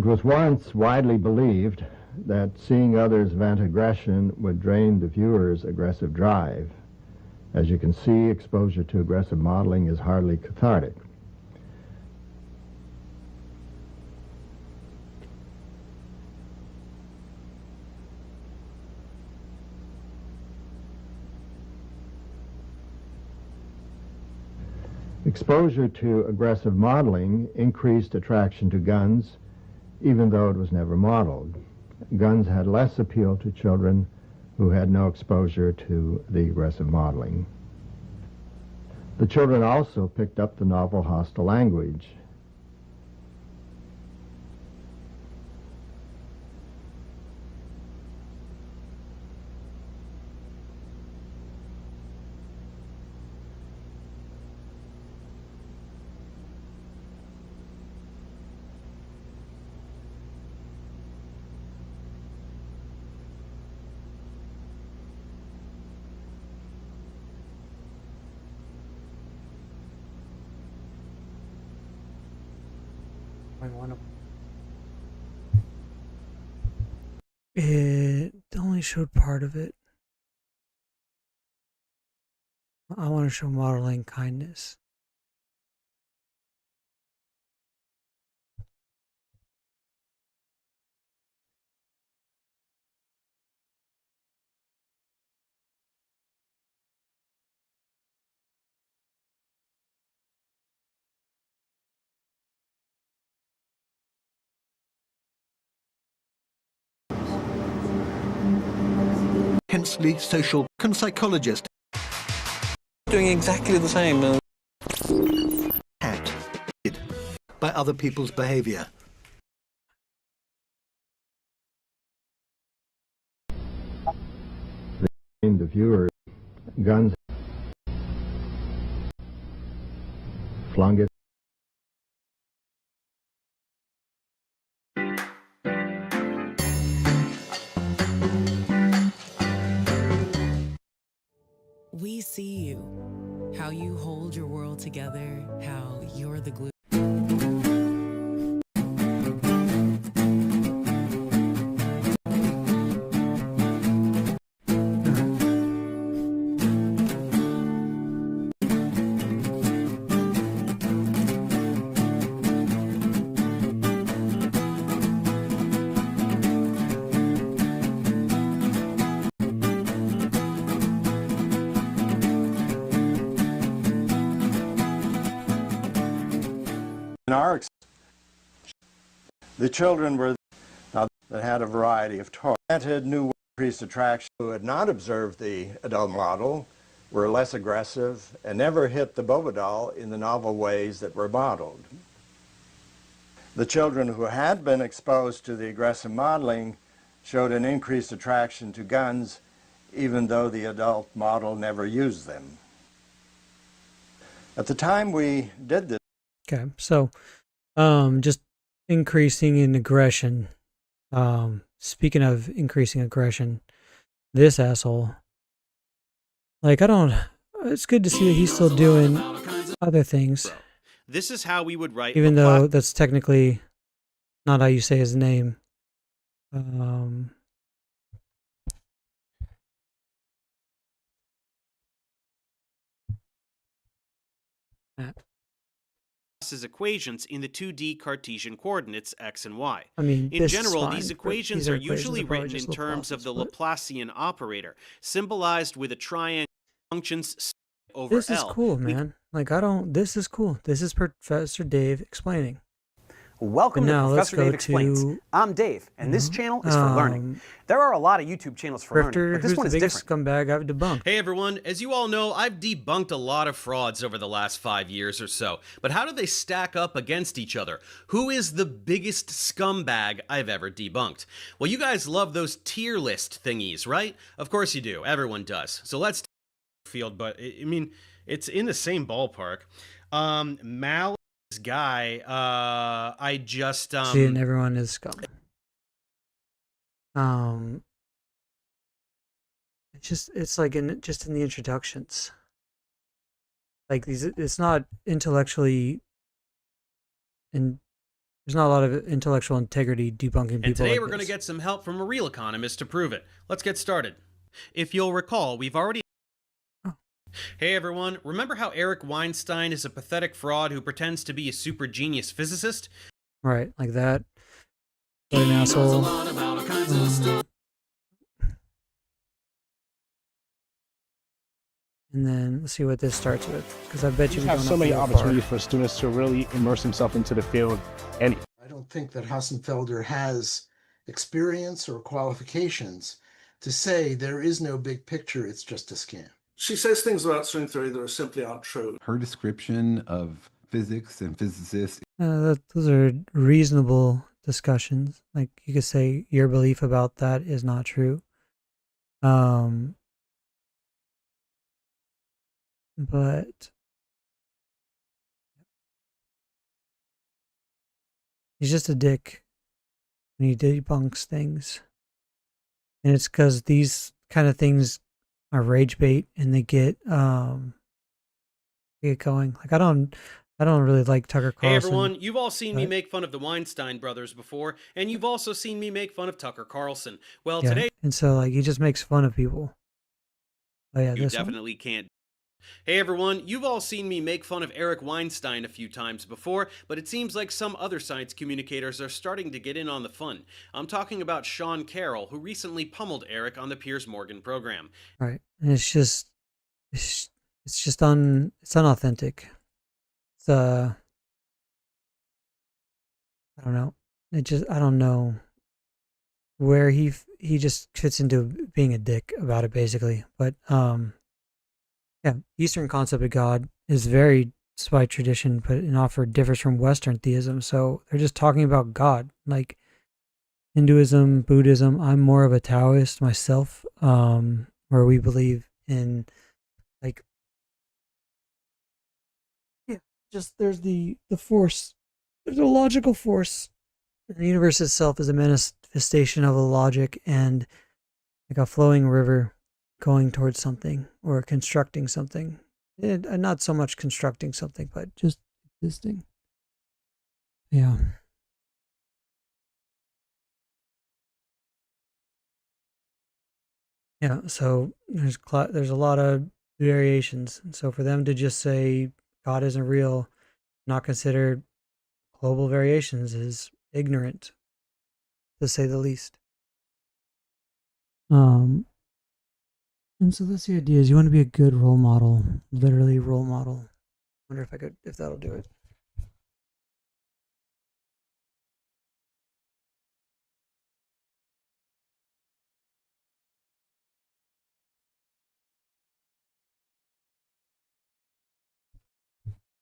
It was once widely believed that seeing others vent aggression would drain the viewer's aggressive drive. As you can see, exposure to aggressive modeling is hardly cathartic. Exposure to aggressive modeling increased attraction to guns, even though it was never modeled. Guns had less appeal to children who had no exposure to the aggressive modeling. The children also picked up the novel hostile language. I want to. It only showed part of it. I want to show modeling kindness. Hensley, social psychologist. Doing exactly the same. By other people's behavior. The viewer, guns, flung it. We see you, how you hold your world together, how you're the glue. In our the children were that had a variety of toys. Granted, new increased attraction who had not observed the adult model were less aggressive and never hit the Boba doll in the novel ways that were modeled. The children who had been exposed to the aggressive modeling showed an increased attraction to guns, even though the adult model never used them. At the time we did this. Okay, so just increasing in aggression. Speaking of increasing aggression, this asshole, like, it's good to see that he's still doing other things. This is how we would write, even though that's technically not how you say his name. equations in the 2D Cartesian coordinates x and y. I mean, in general, these equations are usually written in terms of the Laplacian operator, symbolized with a triangle functions over L. This is cool, man. This is cool. This is Professor Dave explaining. Welcome to Professor Dave Explains. I'm Dave, and this channel is for learning. There are a lot of YouTube channels for learning, but this one is different. Scumbag I've debunked. Hey everyone, as you all know, I've debunked a lot of frauds over the last 5 years or so, but how do they stack up against each other? Who is the biggest scumbag I've ever debunked? Well, you guys love those tier list thingies, right? Of course you do. Everyone does. So let's field, but I mean, it's in the same ballpark. Mal guy, I just seeing everyone is scum. It's like just in the introductions, like these, it's not intellectually there's not a lot of intellectual integrity debunking people. And today like we're going to get some help from a real economist to prove it. Let's get started. If you'll recall, we've already... Hey everyone, remember how Eric Weinstein is a pathetic fraud who pretends to be a super genius physicist? Right, like that. What an asshole. And then let's see what this starts with, because I bet you we have so many opportunities for students to really immerse themselves into the field. And I don't think that Hassenfelder has experience or qualifications to say there is no big picture, it's just a scam. She says things about string theory that are simply aren't true. Her description of physics and physicists. Those are reasonable discussions. Like, you could say your belief about that is not true. But he's just a dick when he debunks things. And it's because these kind of things are rage bait and they get going. Like, I don't really like Tucker Carlson. Hey everyone, you've all seen me make fun of the Weinstein brothers before, and you've also seen me make fun of Tucker Carlson. Well, today... And so, like, he just makes fun of people. Oh yeah, you definitely can't. Hey everyone, you've all seen me make fun of Eric Weinstein a few times before, but it seems like some other science communicators are starting to get in on the fun. I'm talking about Sean Carroll, who recently pummeled Eric on the Piers Morgan program. Right, and it's unauthentic. It's I don't know. I don't know where he just fits into being a dick about it, basically. But yeah, Eastern concept of God is very by tradition, but an offer differs from Western theism. So they're just talking about God, like Hinduism, Buddhism. I'm more of a Taoist myself, where we believe in, like, yeah, just there's the force. There's a logical force. The universe itself is a manifestation of a logic and like a flowing river going towards something or constructing something. And not so much constructing something, but just existing. Yeah. Yeah, so there's a lot of variations. And so for them to just say God isn't real, not consider global variations, is ignorant, to say the least. And so that's the idea, is you want to be a good role model, literally role model. I wonder if that'll do it.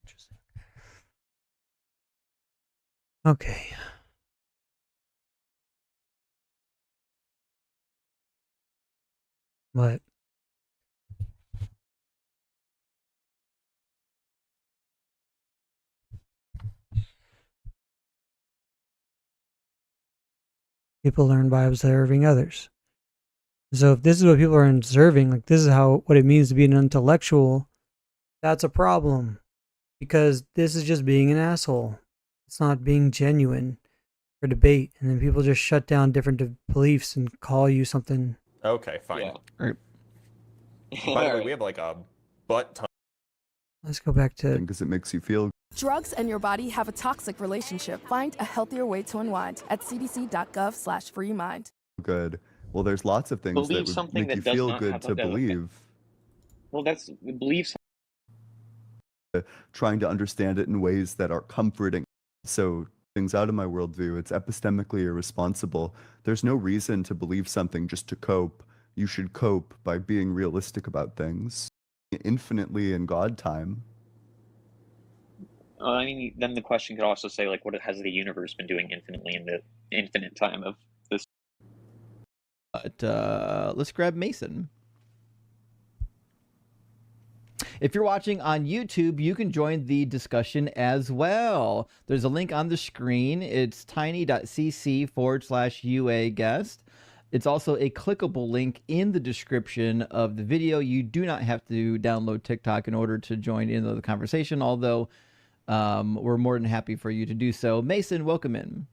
Interesting. Okay. What? People learn by observing others. So if this is what people are observing, like this is what it means to be an intellectual, that's a problem. Because this is just being an asshole. It's not being genuine for debate. And then people just shut down different beliefs and call you something. Okay, fine. Yeah. Right. By the way, we have like a butt ton. Let's go back to... Because it makes you feel... Drugs and your body have a toxic relationship. Find a healthier way to unwind at cdc.gov/freemind. Good. Well, there's lots of things believe that would something make that you does feel not good have to a believe. Well, that's beliefs. Trying to understand it in ways that are comforting. So things out of my worldview, it's epistemically irresponsible. There's no reason to believe something just to cope. You should cope by being realistic about things. Infinitely in God time. I mean, then the question could also say, like, what has the universe been doing infinitely in the infinite time of this? But let's grab Mason. If you're watching on YouTube, you can join the discussion as well. There's a link on the screen. It's tiny.cc/UA guest. It's also a clickable link in the description of the video. You do not have to download TikTok in order to join in the conversation, although we're more than happy for you to do so. Mason, welcome in.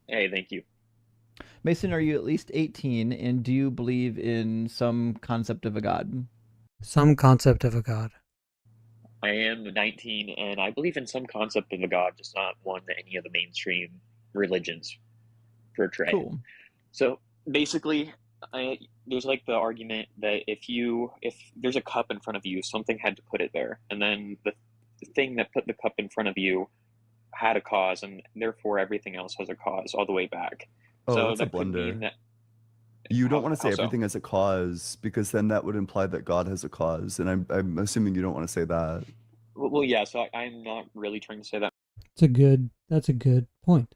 Hey, thank you. Mason, are you at least 18, and do you believe in some concept of a god? Some concept of a god. I am 19, and I believe in some concept of a god, just not one that any of the mainstream religions portray. Cool. So basically, there's like the argument that if there's a cup in front of you, something had to put it there, and then the thing that put the cup in front of you had a cause, and therefore everything else has a cause all the way back. Oh, so that's a that could blunder. mean that You don't want to say how so? everything has a cause, because then that would imply that God has a cause, and I'm assuming you don't want to say that. Well, yeah. So I'm not really trying to say that. That's a good point.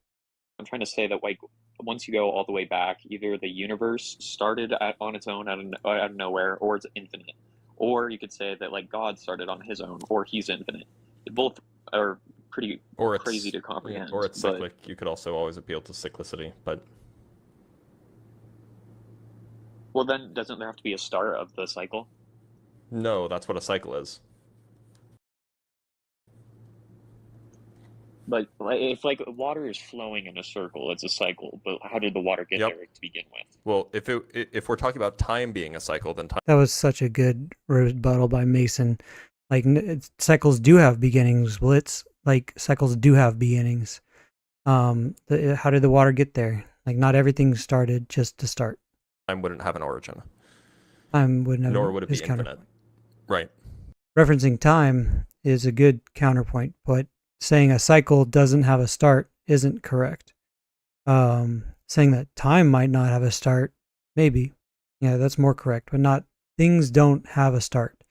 I'm trying to say that like once you go all the way back, either the universe started on its own out of nowhere, or it's infinite, or you could say that like God started on his own, or he's infinite. Both are pretty crazy to comprehend. Or it's but- cyclic. You could also always appeal to cyclicity, but Well, then doesn't there have to be a start of the cycle? no, that's what a cycle is. But if like water is flowing in a circle, it's a cycle. But how did the water get there to begin with? Well, if we're talking about time being a cycle, then time. That was such a good rebuttal by Mason. Like cycles do have beginnings. Well, it's like cycles do have beginnings. How did the water get there? Like not everything started just to start. Time wouldn't have an origin. Time wouldn't have. Nor would it be his infinite. counterpoint. Right. Referencing time is a good counterpoint, but saying a cycle doesn't have a start isn't correct. Saying that time might not have a start, maybe. Yeah, that's more correct, but not. Things don't have a start.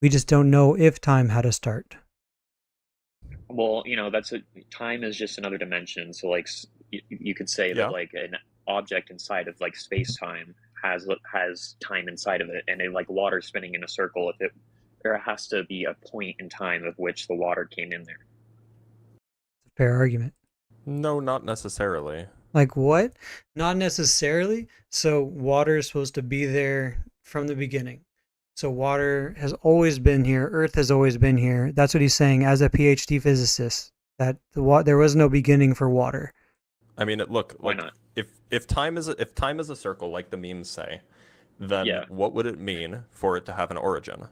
We just don't know if time had a start. Well, time is just another dimension. So like you could say that like an object inside of like space-time has time inside of it, and like water spinning in a circle, there has to be a point in time of which the water came in there. Fair argument. No, not necessarily. Like what? Not necessarily. So water is supposed to be there from the beginning. So water has always been here. Earth has always been here. That's what he's saying as a PhD physicist, that there was no beginning for water. I mean, look, Why like, not? If time is a circle, like the memes say, then what would it mean for it to have an origin?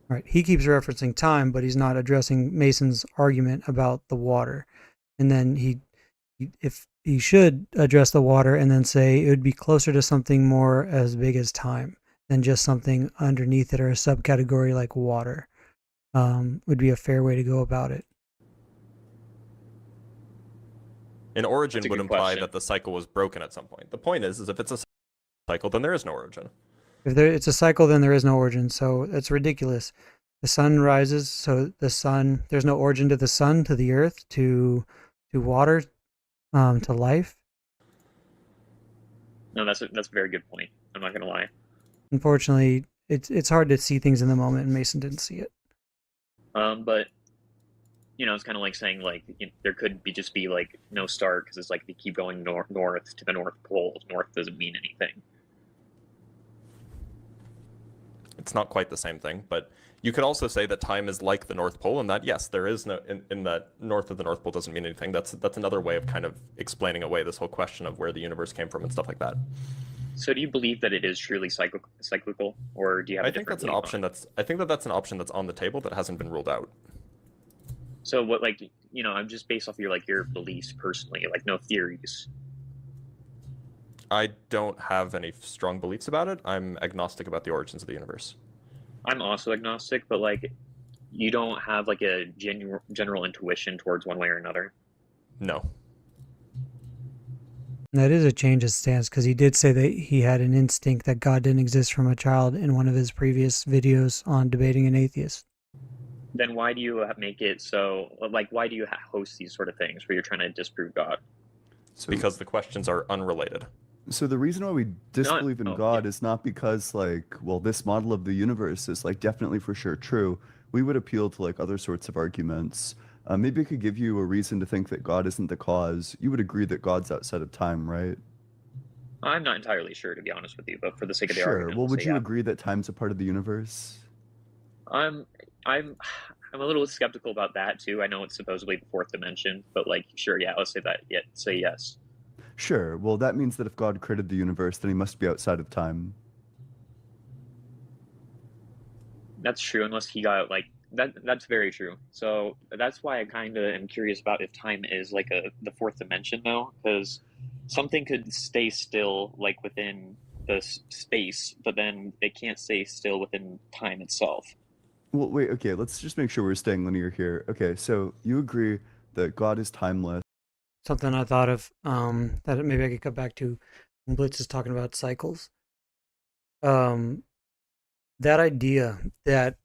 Right. He keeps referencing time, but he's not addressing Mason's argument about the water. And then if he should address the water and then say it would be closer to something more as big as time than just something underneath it or a subcategory like water, would be a fair way to go about it. An origin That's a would good imply question. that the cycle was broken at some point. The point is if it's a cycle, then there is no origin. If it's a cycle, then there is no origin. So it's ridiculous. The sun rises, so there's no origin to the sun, to the earth, to water, to life. No, that's a very good point. I'm not gonna lie. Unfortunately, it's hard to see things in the moment, and Mason didn't see it. But it's kind of like saying like there could just be like no start because it's like they keep going north to the North Pole. North doesn't mean anything. It's not quite the same thing, but you could also say that time is like the North Pole, and that yes, there is no in that north of the North Pole doesn't mean anything. That's another way of kind of explaining away this whole question of where the universe came from and stuff like that. So do you believe that it is truly cyclical, or do you have? I think that's an option that's an option that's on the table that hasn't been ruled out. So what, like, I'm just based off your beliefs personally, like no theories. I don't have any strong beliefs about it. I'm agnostic about the origins of the universe. I'm also agnostic, but like, you don't have like a general intuition towards one way or another. No. That is a change of stance, because he did say that he had an instinct that God didn't exist from a child in one of his previous videos on debating an atheist. Then why do you make it so, like, why do you host these sort of things where you're trying to disprove God? Because the questions are unrelated. So the reason why we disbelieve in God is not because, like, well, this model of the universe is, like, definitely for sure true. We would appeal to, like, other sorts of arguments. Maybe I could give you a reason to think that God isn't the cause. You would agree that God's outside of time, right? I'm not entirely sure, to be honest with you, but for the sake of the Sure. argument, Well, I'll would say you yeah. agree that time's a part of the universe? I'm I'm a little skeptical about that too. I know it's supposedly the fourth dimension, but like, sure, yeah, let's say that. Yeah, say yes. Sure. Well, that means that if God created the universe, then he must be outside of time. That's true, unless he got like that. That's very true. So that's why I kind of am curious about if time is like the fourth dimension, though, because something could stay still like within the space, but then it can't stay still within time itself. Well, wait. Okay, let's just make sure we're staying linear here. Okay, so you agree that God is timeless. Something I thought of that maybe I could come back to when Blitz is talking about cycles. That idea that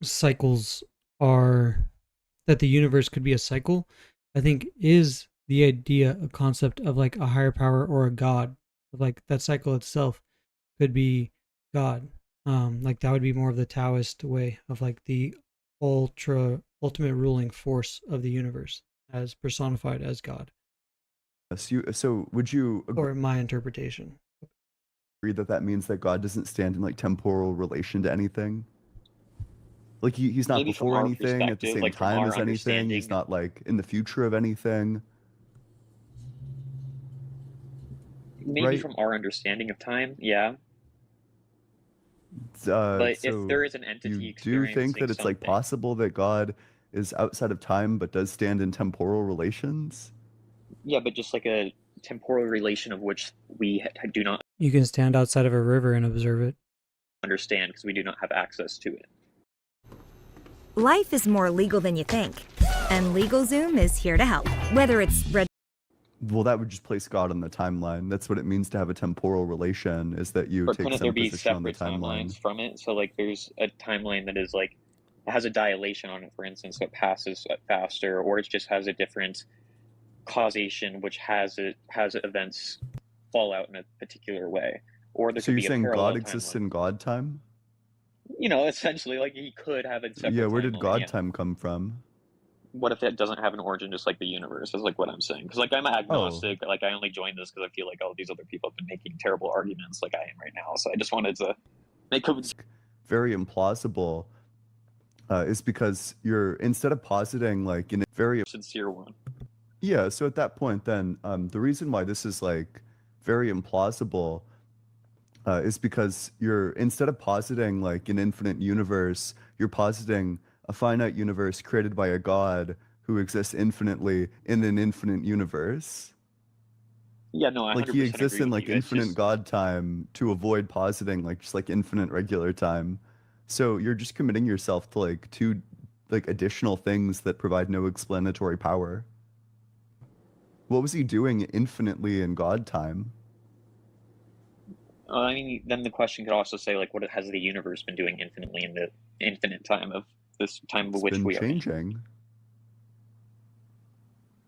cycles are, that the universe could be a cycle, I think is the idea, a concept of like a higher power or a god. Like that cycle itself could be God. Like that would be more of the Taoist way of like the ultimate ruling force of the universe as personified as God. So would you agree, or my interpretation, that that means that God doesn't stand in like temporal relation to anything? Like he's not Maybe from before our anything at the perspective, same like from time our as anything. He's understanding. not like in the future of anything. Maybe Right? from our understanding of time, yeah. But So if there is an entity you do experiencing think that it's like something, possible that God is outside of time but does stand in temporal relations? yeah, but just like a temporal relation of which we do not you can stand outside of a river and observe it. understand because we do not have access to it. Life is more legal than you think, and LegalZoom is here to help. Whether it's Well, that would just place God on the timeline. That's what it means to have a temporal relation, is that you But take couldn't there some be position on the separate timeline. timelines from it? So like there's a timeline that is like has a dilation on it, for instance, that passes faster, or it just has a different causation which has events fall out in a particular way. Or there So could you're be a saying parallel God exists timeline. in God time? You know, essentially like he could have a separate Yeah, where did timeline, God yeah. time come from? What if it doesn't have an origin just like the universe is like what I'm saying? Because like I'm agnostic, like I only joined this because I feel like all these other people have been making terrible arguments like I am right now, so I just wanted to make a Very implausible, is because you're, instead of positing like in a very sincere one. Yeah, so at that point then, the reason why this is like very implausible is because you're, instead of positing like an infinite universe, you're positing a finite universe created by a god who exists infinitely in an infinite universe. Yeah, no, I 100% Like he exists agree in with like you. It's infinite just, god time to avoid positing like just like infinite regular time. So you're just committing yourself to like two like additional things that provide no explanatory power. What was he doing infinitely in God time? I mean, then the question could also say, like, what has the universe been doing infinitely in the infinite time of this time of It's which been we are in? changing.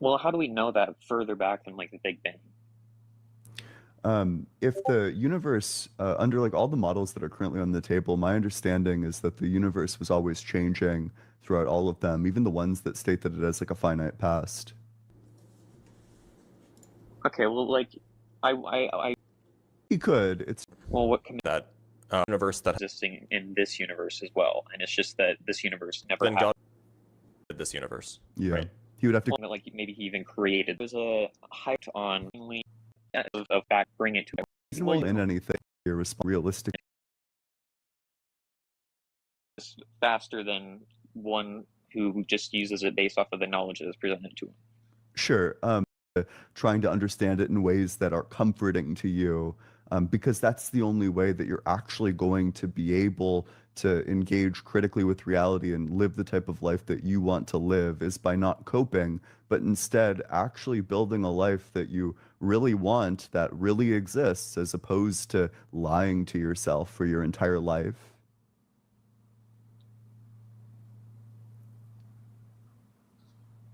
Well, how do we know that further back than like the Big Bang? If the universe, under like all the models that are currently on the table, my understanding is that the universe was always changing throughout all of them, even the ones that state that it has like a finite past. Okay, well, like, I He could. It's well, what can that universe that existing in this universe as well, and it's just that this universe never then happened. God did this universe. Yeah, right? he would have to. Well, like maybe he even created. There's a hype on of fact bring it to In anything, you're realistic. faster than one who just uses it based off of the knowledge that is presented to him. Sure. Trying to understand it in ways that are comforting to you, because that's the only way that you're actually going to be able to engage critically with reality and live the type of life that you want to live, is by not coping, but instead actually building a life that you really want, that really exists, as opposed to lying to yourself for your entire life.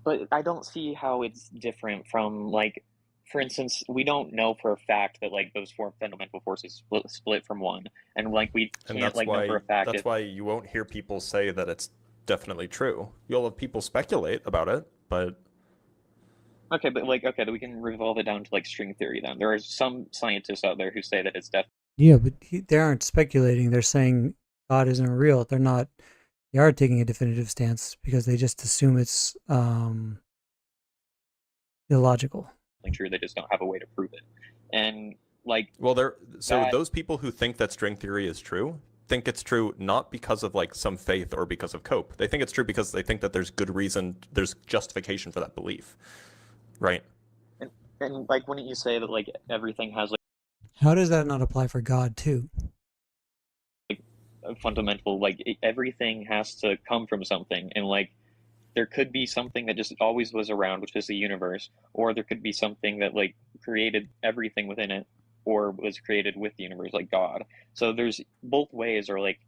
But I don't see how it's different from, like, for instance, we don't know for a fact that like those four fundamental forces split from one, and like we And can't that's like why know for a fact that's if, why you won't hear people say that it's definitely true. You'll have people speculate about it, but okay, but like okay, we can revolve it down to like string theory. Then there are some scientists out there who say that it's definitely Yeah, but they aren't speculating. They're saying God isn't real. They're not they are taking a definitive stance because they just assume it's illogical. True, they just don't have a way to prove it. And like, well, those people who think that string theory is true think it's true not because of like some faith or because of Cope. They think it's true because they think that there's good reason, there's justification for that belief, right? And like, wouldn't you say that like everything has like, how does that not apply for God too? Like a fundamental, like everything has to come from something, and like there could be something that just always was around, which is the universe, or there could be something that like created everything within it, or was created with the universe, like God. So there's both ways, or like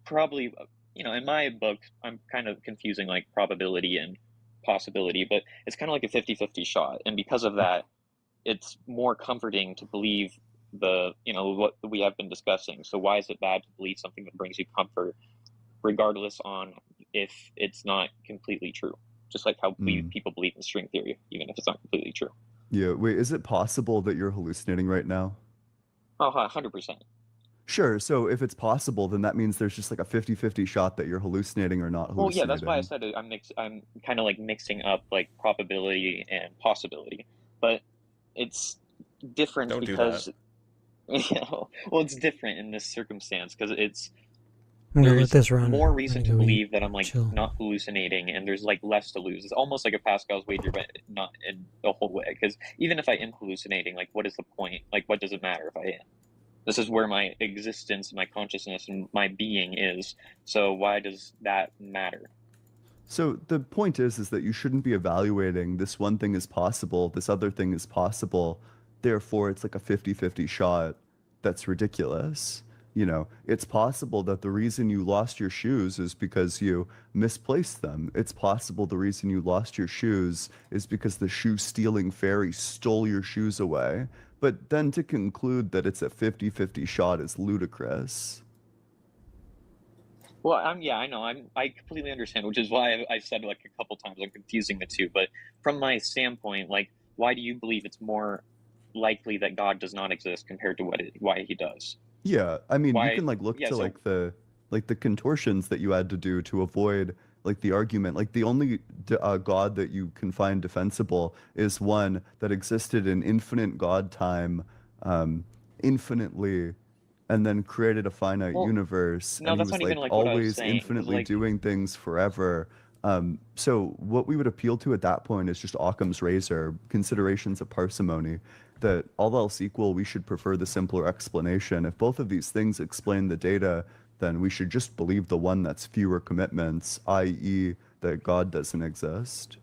probably, you know, in my book, I'm kind of confusing like probability and possibility, but it's kind of like a 50-50 shot. And because of that, it's more comforting to believe the, you know, what we have been discussing. So why is it bad to believe something that brings you comfort, regardless on if it's not completely true? Just like how people believe in string theory, even if it's not completely true. Yeah, wait, is it possible that you're hallucinating right now? Oh, 100%. Sure, so if it's possible, then that means there's just like a 50-50 shot that you're hallucinating or not hallucinating. Well, yeah, that's why I said it. I'm kind of like mixing up like probability and possibility, but it's different because, you know, well, it's different in this circumstance because it's, there's more reason to believe that I'm like not hallucinating, and there's like less to lose. It's almost like a Pascal's wager, but not in the whole way. Because even if I am hallucinating, like, what is the point? Like, what does it matter if I am? This is where my existence, my consciousness, and my being is. So why does that matter? So the point is that you shouldn't be evaluating this one thing is possible, this other thing is possible. Therefore, it's like a 50-50 shot. That's ridiculous. You know, it's possible that the reason you lost your shoes is because you misplaced them. It's possible the reason you lost your shoes is because the shoe-stealing fairy stole your shoes away. But then to conclude that it's a 50-50 shot is ludicrous. Well, yeah, I know. I completely understand, which is why I said like a couple times I'm confusing the two. But from my standpoint, like, why do you believe it's more likely that God does not exist compared to why he does? Yeah, I mean, you can like look to like the contortions that you had to do to avoid like the argument. Like the only God that you can find defensible is one that existed in infinite God time, infinitely, and then created a finite universe, no, and he that's was not even like like what I was always saying, 'cause, infinitely like, doing things forever. So what we would appeal to at that point is just Occam's razor, considerations of parsimony, that all else equal, we should prefer the simpler explanation. If both of these things explain the data, then we should just believe the one that's fewer commitments, i.e. that God doesn't exist.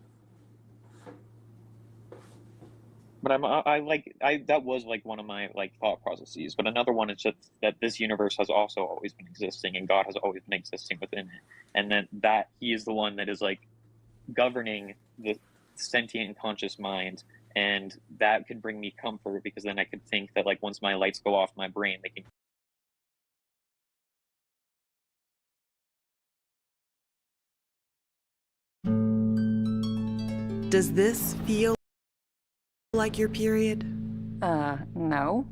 But that was like one of my like thought processes. But another one is just that this universe has also always been existing, and God has always been existing within it, and then that he is the one that is like governing the sentient and conscious mind, and that could bring me comfort because then I could think that like once my lights go off my brain, they can. Does this feel like your period? No.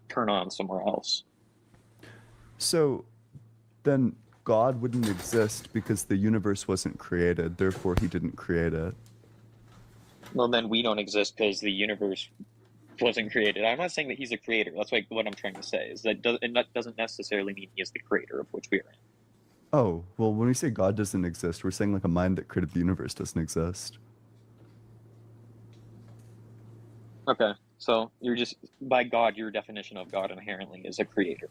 Turn on somewhere else. So then God wouldn't exist because the universe wasn't created, therefore he didn't create it. Well, then we don't exist because the universe wasn't created. I'm not saying that he's a creator. That's like what I'm trying to say is that doesn't necessarily mean he is the creator of which we are in. Oh, well, when we say God doesn't exist, we're saying like a mind that created the universe doesn't exist. Okay, so you're just, by God, your definition of God inherently is a creator.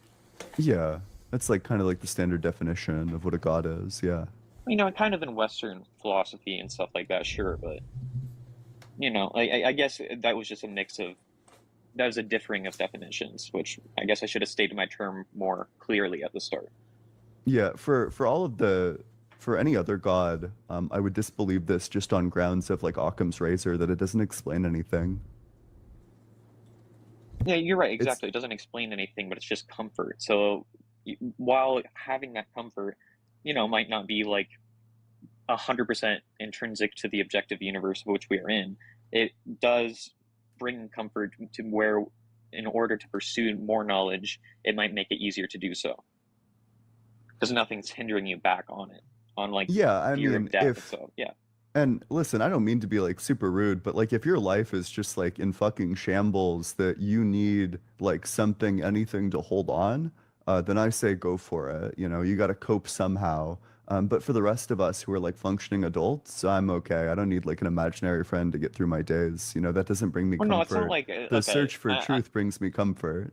Yeah, that's like kind of like the standard definition of what a God is, yeah. You know, kind of in Western philosophy and stuff like that, sure, but, you know, I guess that was just a mix of, that was a differing of definitions, which I guess I should have stated my term more clearly at the start. Yeah, for any other God, I would disbelieve this just on grounds of like Occam's razor, that it doesn't explain anything. Yeah, you're right, exactly. It doesn't explain anything, but it's just comfort. So while having that comfort, you know, might not be like 100% intrinsic to the objective universe of which we are in, it does bring comfort to where in order to pursue more knowledge, it might make it easier to do so. Because nothing's hindering you back on it, on like Yeah, fear of death. So yeah. And listen, I don't mean to be like super rude, but like if your life is just like in fucking shambles that you need like something, anything to hold on, then I say go for it. You know, you got to cope somehow. But for the rest of us who are like functioning adults, I'm okay. I don't need like an imaginary friend to get through my days. You know, that doesn't bring me Well, no, it's comfort. not like The search for truth brings me comfort.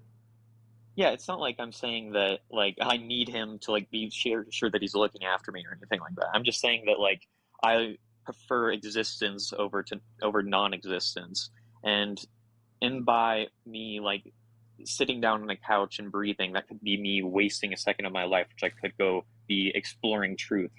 yeah, it's not like I'm saying that like I need him to like be sure that he's looking after me or anything like that. I'm just saying that like I prefer existence over non-existence, and by me like sitting down on a couch and breathing, that could be me wasting a second of my life, which I could go be exploring truth.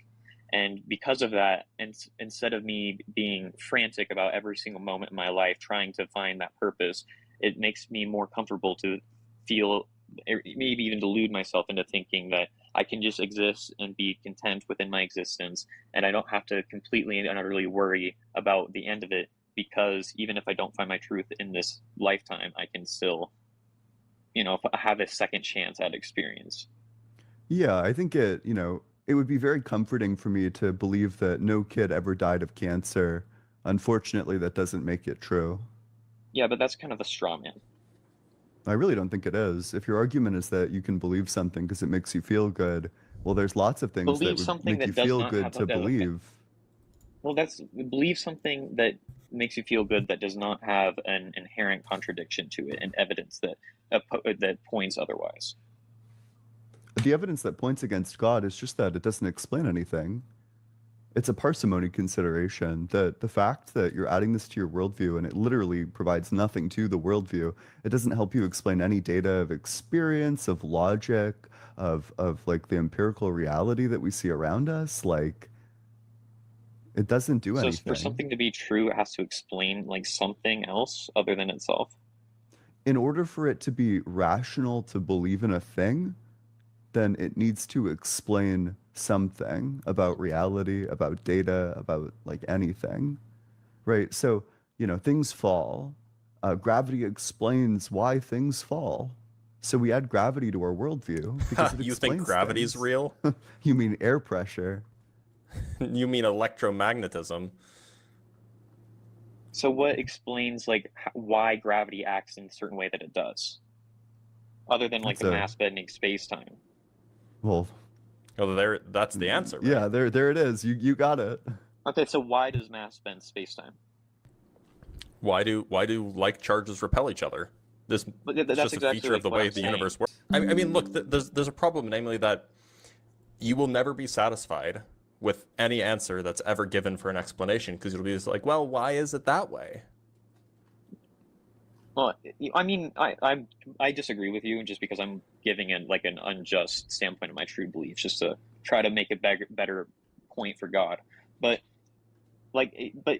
And because of that, and instead of me being frantic about every single moment in my life trying to find that purpose, it makes me more comfortable to feel, maybe even delude myself into thinking that I can just exist and be content within my existence, and I don't have to completely and utterly worry about the end of it, because even if I don't find my truth in this lifetime, I can still, you know, have a second chance at experience. Yeah, I think it would be very comforting for me to believe that no kid ever died of cancer. Unfortunately, that doesn't make it true. Yeah, but that's kind of a straw man. I really don't think it is. If your argument is that you can believe something because it makes you feel good, well, there's lots of things Believe that would something make that you does feel not good have to a- believe. Well, believe something that makes you feel good that does not have an inherent contradiction to it and evidence that points otherwise. The evidence that points against God is just that it doesn't explain anything. It's a parsimony consideration, that the fact that you're adding this to your worldview and it literally provides nothing to the worldview, it doesn't help you explain any data of experience, of logic, of like the empirical reality that we see around us. Like, it doesn't do So anything. for something to be true, it has to explain like something else other than itself. In order for it to be rational to believe in a thing, then it needs to explain something about reality, about data, about like anything, right? So, things fall. Gravity explains why things fall. So we add gravity to our worldview because it You think explains gravity's things. real? You mean air pressure? You mean electromagnetism? So what explains like why gravity acts in a certain way that it does, other than like the mass bending space-time? Well, that's the answer. Right? Yeah, there it is. You got it. Okay, so why does mass bend space-time? Why do like charges repel each other? That's just a feature of the way the universe works. I mean, look, there's a problem, namely that you will never be satisfied with any answer that's ever given for an explanation, because you'll be just like, well, why is it that way? Well, I mean, I disagree with you just because I'm giving it like an unjust standpoint of my true beliefs, just to try to make a better point for God. But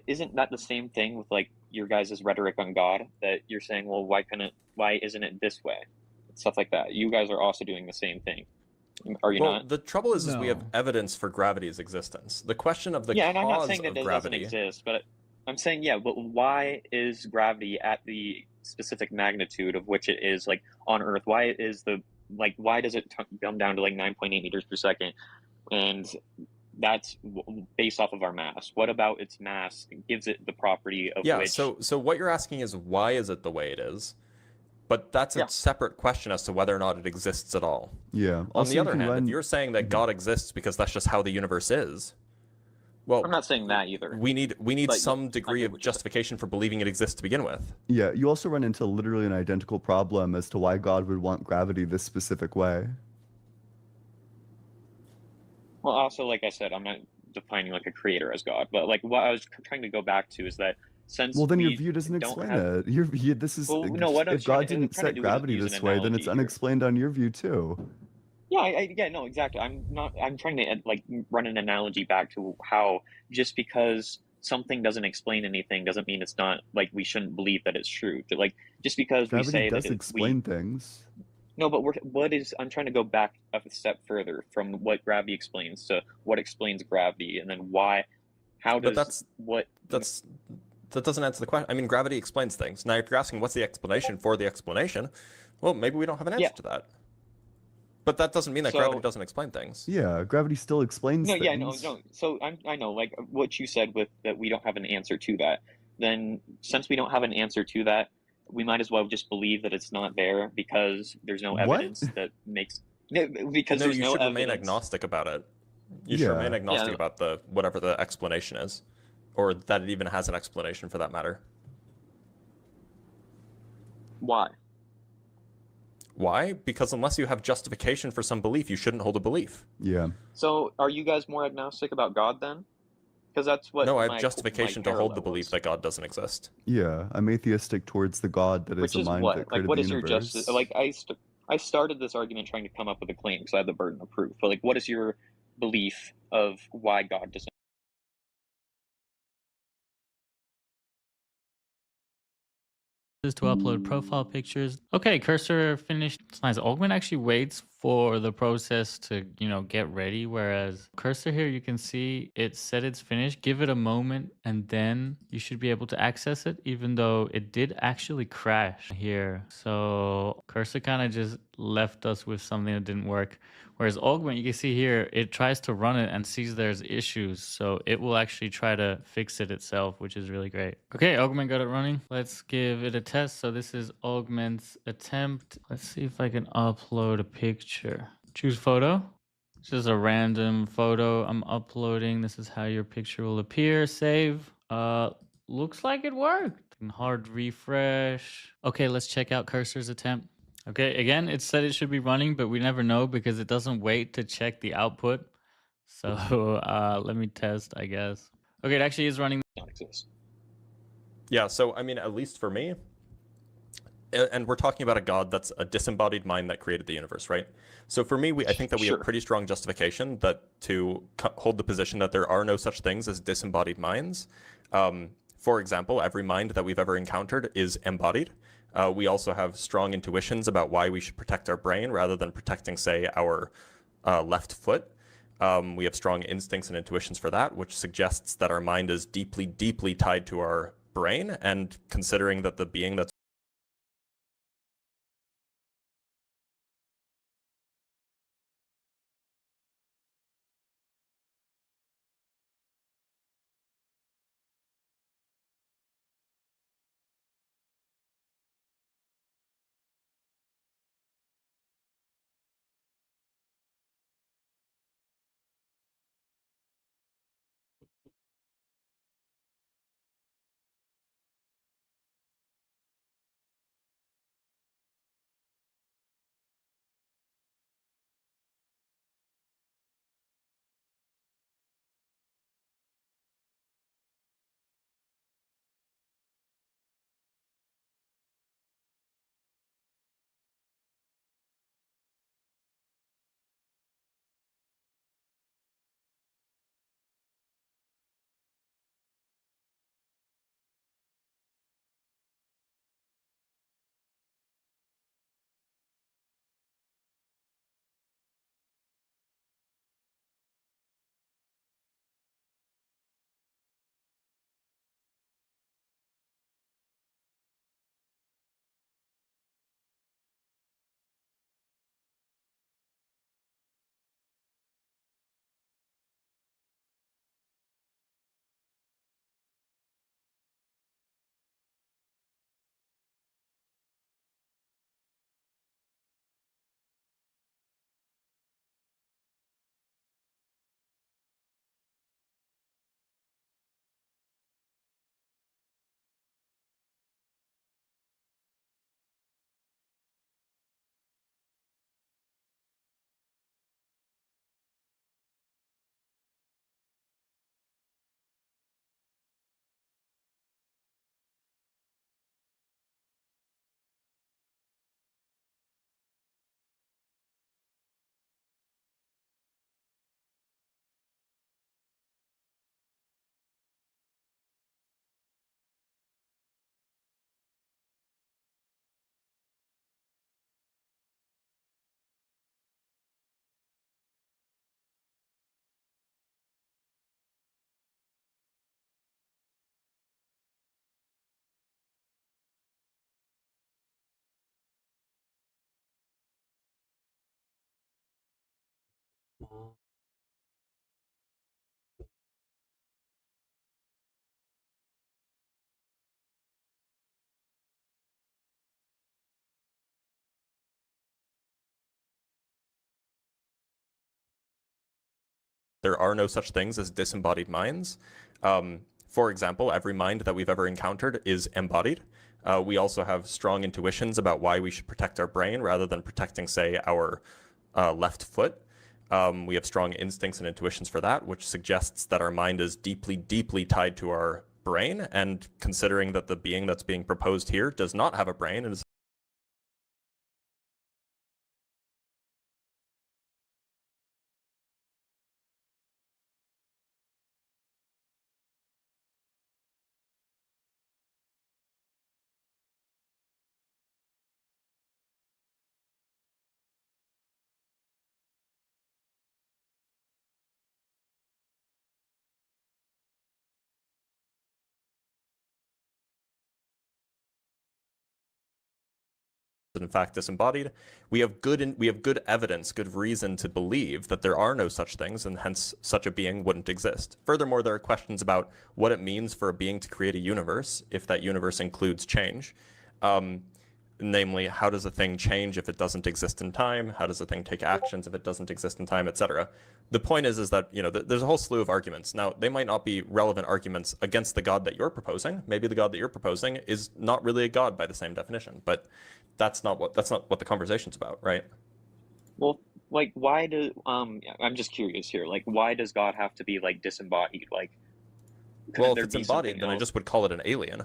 isn't that the same thing with like your guys' rhetoric on God, that you're saying, well, why isn't it this way? Stuff like that. You guys are also doing the same thing. Are you not? The trouble is we have evidence for gravity's existence. The question of the cause and I'm not saying that it gravity doesn't exist, but I'm saying, but why is gravity at the specific magnitude of which it is like on Earth? Why does it come down to like 9.8 meters per second? And that's based off of our mass. What about its mass gives it the property of which... So what you're asking is, why is it the way it is? But that's a separate question as to whether or not it exists at all. Yeah. On the other hand, if you're saying that God exists because that's just how the universe is, well, I'm not saying that either. We need some degree of justification for believing it exists to begin with. Yeah, you also run into literally an identical problem as to why God would want gravity this specific way. Well, also, like I said, I'm not defining like a creator as God, but like what I was trying to go back to is that since then your view doesn't explain it. If God didn't set gravity this way, then it's unexplained on your view too. Yeah, no, exactly. I'm trying to like run an analogy back to how just because something doesn't explain anything doesn't mean it's not, like, we shouldn't believe that it's true. Like, just because gravity we say does that explain things. No, but I'm trying to go back a step further from what gravity explains to what explains gravity, and then why, how does that doesn't answer the question. I mean, gravity explains things. Now, if you're asking what's the explanation for the explanation, well, maybe we don't have an answer to that. But that doesn't mean that gravity doesn't explain things. Yeah, gravity still explains things. Yeah, no. So I know, like what you said with that we don't have an answer to that. Then since we don't have an answer to that, we might as well just believe that it's not there because there's no evidence that makes. Because there's you no should evidence. remain agnostic about it. You should remain agnostic about whatever the explanation is, or that it even has an explanation for that matter. Why? Why? Because unless you have justification for some belief, you shouldn't hold a belief. Yeah. So are you guys more agnostic about God then? Because that's what. No, I have justification to hold the belief that God doesn't exist. Yeah, I'm atheistic towards the God that is a mind that created what the is universe. your justice? Like I started this argument trying to come up with a claim because I have the burden of proof. But like, what is your belief of why God doesn't? To upload profile pictures. Okay, cursor finished. It's nice. Augment actually waits for the process to, get ready. Whereas cursor here, you can see it said it's finished. Give it a moment and then you should be able to access it, even though it did actually crash here. So cursor kind of just left us with something that didn't work. Whereas Augment, you can see here, it tries to run it and sees there's issues. So it will actually try to fix it itself, which is really great. Okay, Augment got it running. Let's give it a test. So this is Augment's attempt. Let's see if I can upload a picture. Choose photo. This is a random photo I'm uploading. This is how your picture will appear. Save. Looks like it worked. Hard refresh. Okay, let's check out Cursor's attempt. Okay, again, it said it should be running, but we never know because it doesn't wait to check the output. So let me test, I guess. Okay, it actually is running. Yeah, so I mean, at least for me, and we're talking about a God that's a disembodied mind that created the universe, right? So for me, I think that we have pretty strong justification that to hold the position that there are no such things as disembodied minds. For example, every mind that we've ever encountered is embodied. We also have strong intuitions about why we should protect our brain rather than protecting, say, our left foot. We have strong instincts and intuitions for that, which suggests that our mind is deeply, deeply tied to our brain. And considering that the being that's there are no such things as disembodied minds. For example, every mind that we've ever encountered is embodied. We also have strong intuitions about why we should protect our brain rather than protecting, say, our left foot. We have strong instincts and intuitions for that, which suggests that our mind is deeply, deeply tied to our brain. And considering that the being that's being proposed here does not have a brain and is in fact disembodied, we have good evidence, good reason to believe that there are no such things, and hence such a being wouldn't exist. Furthermore, there are questions about what it means for a being to create a universe, if that universe includes change. Namely, how does a thing change if it doesn't exist in time? How does a thing take actions if it doesn't exist in time, etc.? The point is that, you know, there's a whole slew of arguments. Now, they might not be relevant arguments against the God that you're proposing. Maybe the God that you're proposing is not really a God by the same definition, but that's not what the conversation's about, right? Well, like, why do I'm just curious here. Like, why does God have to be like disembodied? Like, well, if it's embodied, then I just would call it an alien.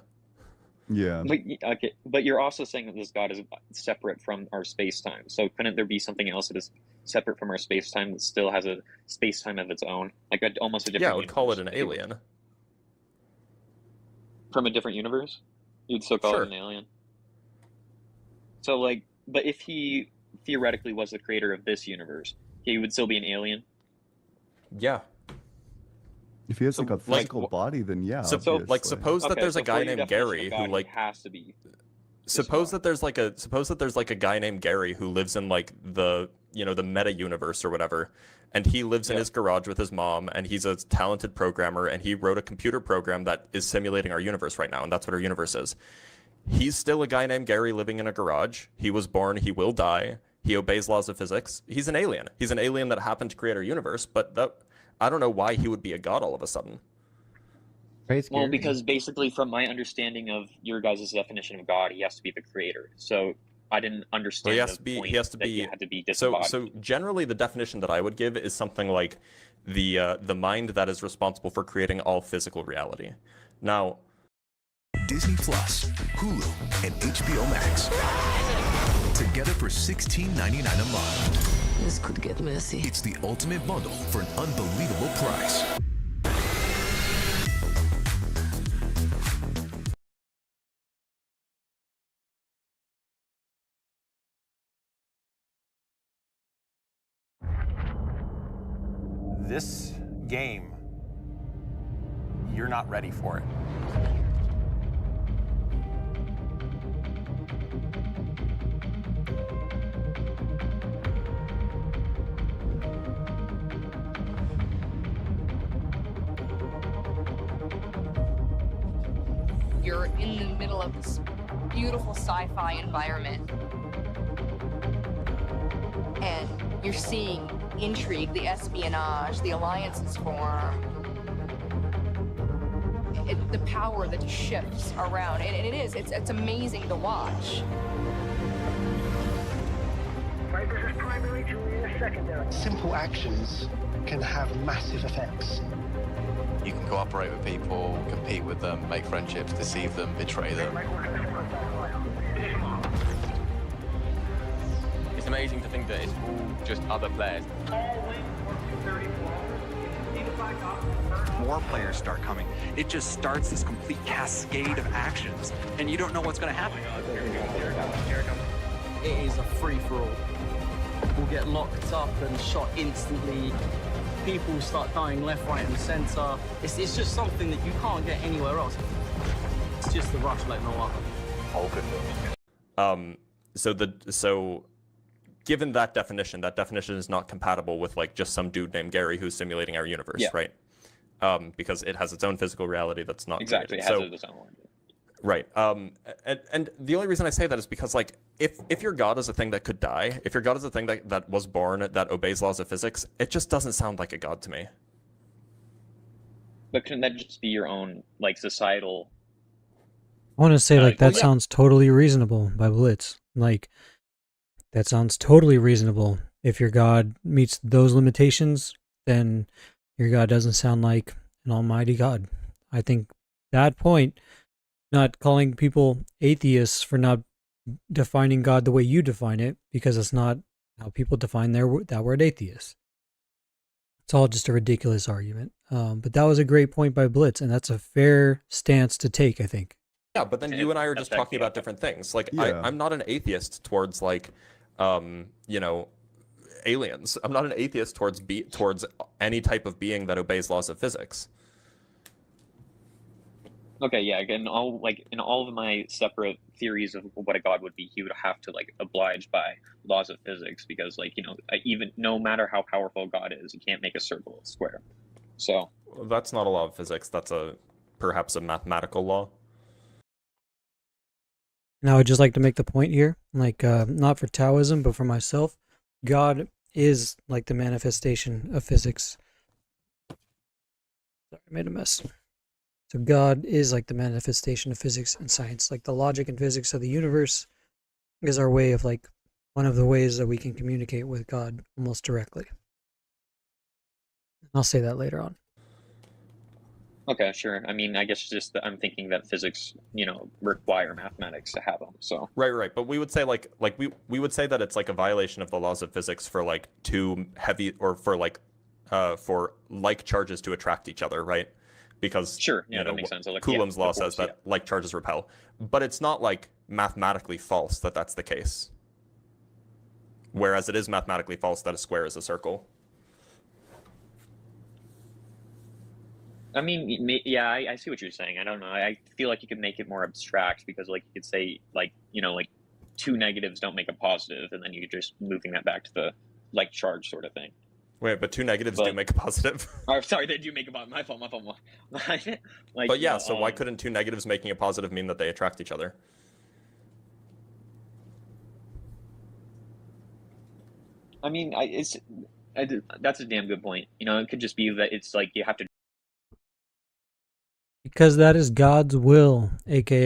Yeah. But, okay, but you're also saying that this God is separate from our space-time. So couldn't there be something else that is separate from our space-time that still has a space-time of its own? Like almost a different. Yeah, I would call it an alien. From a different universe? You'd still call it an alien? So, like, but if he theoretically was the creator of this universe, he would still be an alien? Yeah. If he has like a physical body, then yeah. So, like, suppose that there's a guy named Gary who like has to be. Suppose that there's like a guy named Gary who lives in like the meta universe or whatever, and he lives in his garage with his mom, and he's a talented programmer, and he wrote a computer program that is simulating our universe right now, and that's what our universe is. He's still a guy named Gary living in a garage. He was born. He will die. He obeys laws of physics. He's an alien. He's an alien that happened to create our universe, but I don't know why he would be a god all of a sudden. Well, because basically, from my understanding of your guys' definition of God, he has to be the creator. So I didn't understand. He had to be disembodied. So generally, the definition that I would give is something like the mind that is responsible for creating all physical reality. Now, Disney Plus, Hulu, and HBO Max together for $16.99 a month. This could get messy. It's the ultimate bundle for an unbelievable price. This game, you're not ready for it. You're in the middle of this beautiful sci-fi environment, and you're seeing intrigue, the espionage, the alliances form, the power that just shifts around, and it's amazing to watch. Simple actions can have massive effects. You can cooperate with people, compete with them, make friendships, deceive them, betray them. It's amazing to think that it's all just other players. More players start coming. It just starts this complete cascade of actions, and you don't know what's going to happen. It is a free-for-all. We'll get locked up and shot instantly. People start dying left, right, and center. It's just something that you can't get anywhere else. It's just the rush like no other. All good. So given that definition is not compatible with like just some dude named Gary who's simulating our universe, right? Because it has its own physical reality that's not exactly created. it has its own one. Right. And the only reason I say that is because, like, if your God is a thing that could die, if your God is a thing that was born, that obeys laws of physics, it just doesn't sound like a God to me. But couldn't that just be your own like societal? I want to say like that sounds totally reasonable by Blitz. Like that sounds totally reasonable. If your God meets those limitations, then your God doesn't sound like an almighty God. I think that point, not calling people atheists for not defining God the way you define it, because it's not how people define that word atheist. It's all just a ridiculous argument. But that was a great point by Blitz, and that's a fair stance to take, I think. Yeah, but then you and I are just talking about different things. Like, I'm not an atheist towards, like, you know, aliens. I'm not an atheist towards any type of being that obeys laws of physics. Okay, yeah, again, in all of my separate theories of what a god would be, he would have to like oblige by laws of physics, because like, you know, even no matter how powerful God is, he can't make a circle a square. So that's not a law of physics. That's perhaps a mathematical law. Now, I'd just like to make the point here, like not for Taoism, but for myself, God is like the manifestation of physics. Sorry, I made a mess. So God is like the manifestation of physics and science. Like the logic and physics of the universe is our way of like one of the ways that we can communicate with God almost directly. I'll say that later on. Okay, sure. I mean, I guess just that I'm thinking that physics, you know, require mathematics to have them. So right. But we would say like we would say that it's like a violation of the laws of physics for like too heavy, or for like like charges to attract each other, right? Because sure, yeah, that makes sense. Like, Coulomb's law says that like charges repel, but it's not like mathematically false that that's the case. Whereas it is mathematically false that a square is a circle. I mean, yeah, I see what you're saying. I don't know. I feel like you could make it more abstract, because like you could say like, you know, like two negatives don't make a positive, and then you're just moving that back to the like charge sort of thing. Wait, but two negatives do make a positive. Oh, sorry, they do make a positive. My fault. Like, but yeah, so why couldn't two negatives making a positive mean that they attract each other? I mean, that's a damn good point. You know, it could just be that it's like you have to. Because that is God's will, aka